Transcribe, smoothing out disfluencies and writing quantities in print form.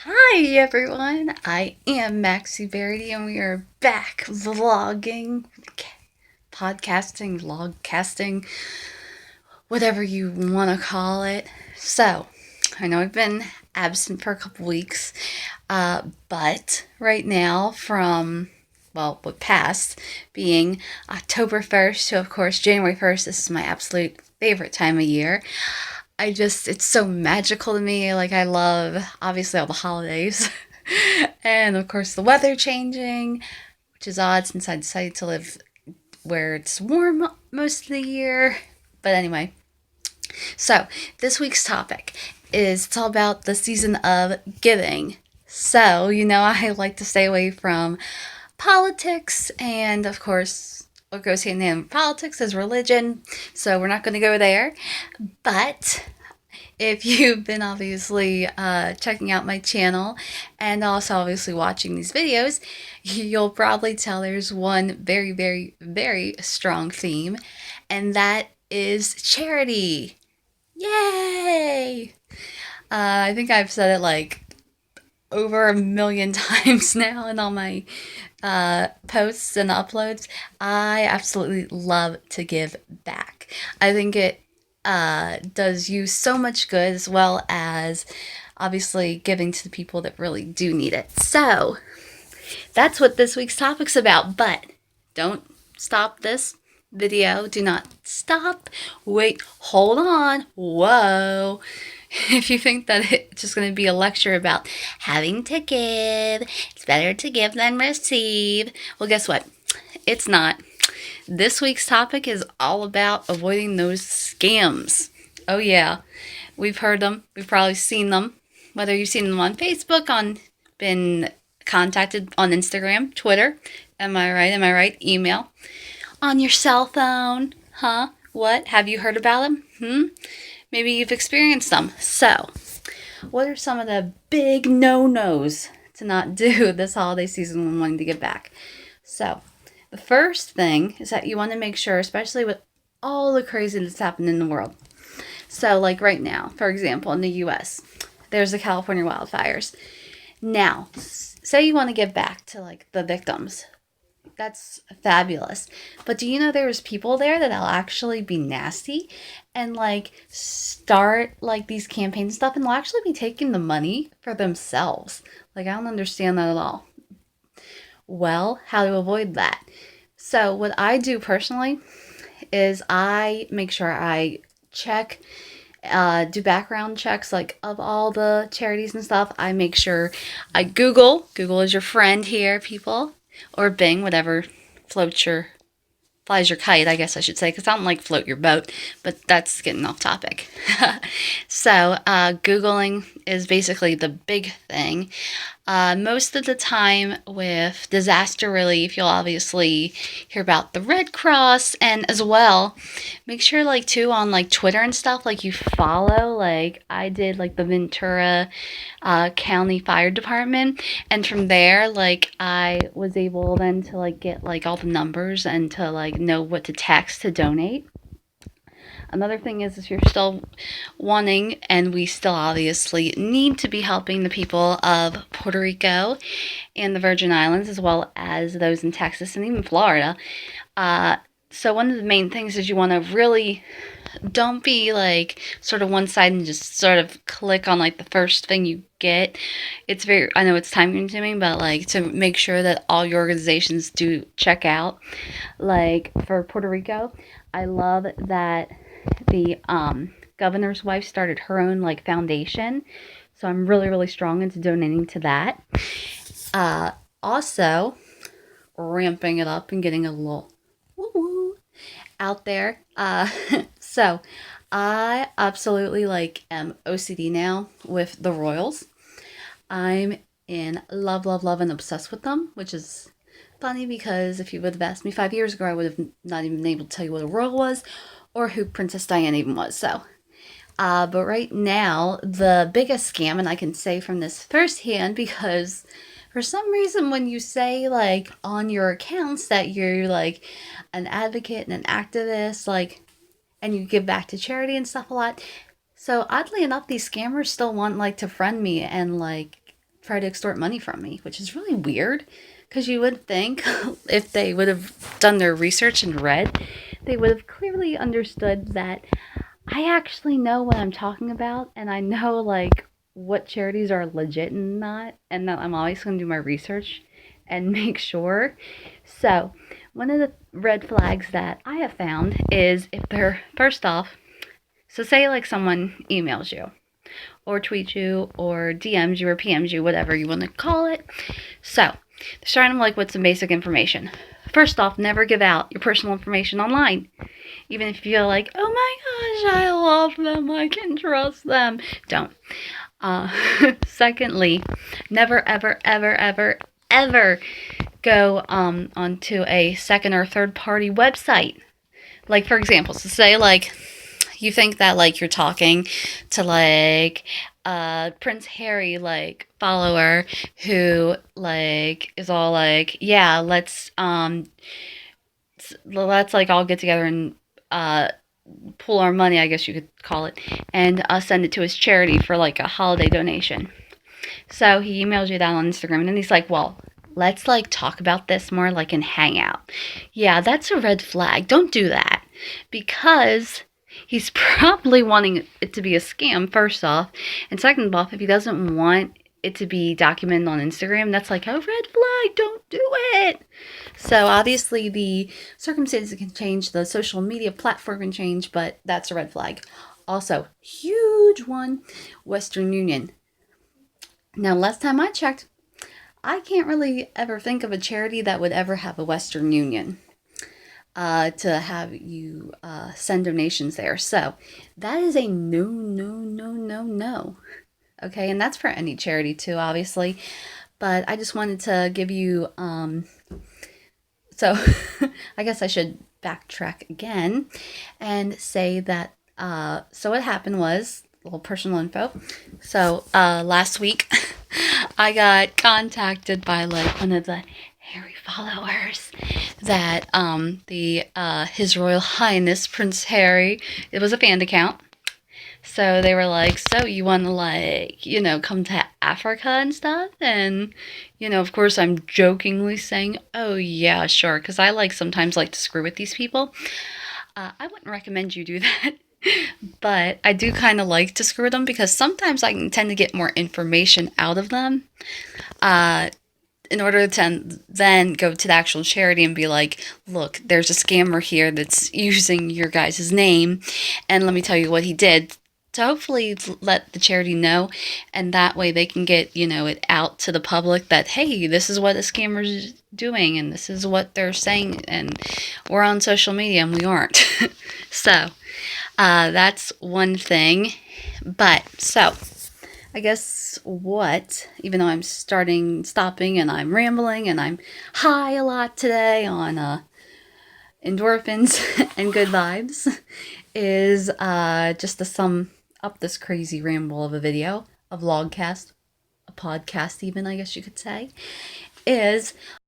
Hi everyone, I am Maxie Verity and we are back vlogging, podcasting, vlogcasting, whatever you want to call it. So, I know I've been absent for a couple weeks, but right now what passed being October 1st to, of course, January 1st, this is my absolute favorite time of year. It's so magical to me. Like, I love, obviously, all the holidays. And, of course, the weather changing, which is odd since I decided to live where it's warm most of the year. But anyway, so this week's topic is it's all about the season of giving. So, I like to stay away from politics and, of course, what goes hand in hand with politics is religion. So, we're not going to go there. But if you've been obviously checking out my channel and also obviously watching these videos, you'll probably tell there's one very, very, very strong theme, and that is charity. Yay! I think I've said it like over a million times now in all my posts and uploads. I absolutely love to give back. I think it does you so much good, as well as obviously giving to the people that really do need it. So that's what this week's topic's about. But don't stop this video. Do not stop. Wait, hold on. Whoa. If you think that it's just going to be a lecture about having to give, it's better to give than receive. Well, guess what? It's not. This week's topic is all about avoiding those scams. Oh, yeah. We've heard them. We've probably seen them. Whether you've seen them on Facebook, been contacted on Instagram, Twitter. Am I right? Am I right? Email. On your cell phone. Huh? What? Have you heard about them? Maybe you've experienced them. So, what are some of the big no-nos to not do this holiday season when wanting to give back? So, the first thing is that you want to make sure, especially with all the crazy that's happened in the world. So, like right now, for example, in the US, there's the California wildfires. Now, say you want to give back to like the victims. That's fabulous. But do you know there's people there that'll actually be nasty and like start like these campaigns and stuff, and they'll actually be taking the money for themselves. Like, I don't understand that at all. Well, how to avoid that? So, what I do personally is I make sure I check, do background checks like of all the charities and stuff. I make sure I Google. Google is your friend here, people, or Bing, whatever floats your flies your kite, I guess I should say, because I don't like float your boat, but that's getting off topic. So, Googling is basically the big thing. Most of the time with disaster relief, you'll obviously hear about the Red Cross, and as well, make sure like too on like Twitter and stuff, like you follow, like I did like the Ventura County Fire Department, and from there, like I was able then to like get like all the numbers and to like know what to text to donate. Another thing is if you're still wanting, and we still obviously need to be helping the people of Puerto Rico and the Virgin Islands, as well as those in Texas and even Florida. So one of the main things is you want to really don't be like sort of one side and just sort of click on like the first thing you get. It's very, I know it's time consuming, but like to make sure that all your organizations do check out. Like for Puerto Rico, I love that the governor's wife started her own like foundation. So I'm really, really strong into donating to that. Also, ramping it up and getting a little woo-woo out there. So I absolutely like am OCD now with the Royals. I'm in love, love, love, and obsessed with them, which is funny because if you would have asked me 5 years ago, I would have not even been able to tell you what a royal was or who Princess Diana even was. So, but right now, the biggest scam, and I can say from this firsthand because for some reason, when you say like on your accounts that you're like an advocate and an activist, like, and you give back to charity and stuff a lot. So oddly enough, these scammers still want like to friend me and like try to extort money from me, which is really weird because you would think if they would have done their research and read, they would have clearly understood that I actually know what I'm talking about and I know like what charities are legit and not, and that I'm always going to do my research and make sure. So, one of the red flags that I have found is if they're, first off, so say like someone emails you or tweets you or DMs you or PMs you, whatever you want to call it. So, they're starting like with some basic information. First off, never give out your personal information online. Even if you feel like, oh my gosh, I love them, I can trust them. Don't. Secondly, never, ever, ever, ever, ever go onto a second or third party website. Like, for example, so say like you think that like you're talking to like Prince Harry like follower who like is all like, yeah, let's like all get together and pool our money, I guess you could call it, and send it to his charity for like a holiday donation. So he emails you that on Instagram, and then he's like, well, let's like talk about this more like in Hangout. Yeah, that's a red flag. Don't do that because he's probably wanting it to be a scam, first off. And second off, if he doesn't want it to be documented on Instagram, that's like a red flag. Don't do it. So obviously the circumstances can change, the social media platform can change, but that's a red flag. Also, huge one, Western Union. Now, last time I checked, I can't really ever think of a charity that would ever have a Western Union to have you send donations there. So that is a no, no, no, no, no. Okay, and that's for any charity too, obviously. But I just wanted to give you, so I guess I should backtrack again and say that, so what happened was, a little personal info. So last week, I got contacted by like one of the Harry followers that the His Royal Highness Prince Harry, it was a fan account. So they were like, so you want to like, come to Africa and stuff? And, of course I'm jokingly saying, oh yeah, sure. Because I like sometimes like to screw with these people. I wouldn't recommend you do that. But I do kind of like to screw them because sometimes I can tend to get more information out of them. In order to then go to the actual charity and be like, look, there's a scammer here that's using your guys' name, and let me tell you what he did, to hopefully let the charity know, and that way they can get, it out to the public that, hey, this is what a scammer's doing, and this is what they're saying, and we're on social media, and we aren't. So, that's one thing. But, so, I guess even though I'm stopping, and I'm rambling, and I'm high a lot today on endorphins and good vibes, is just to sum up this crazy ramble of a video, a vlogcast, a podcast even, I guess you could say, is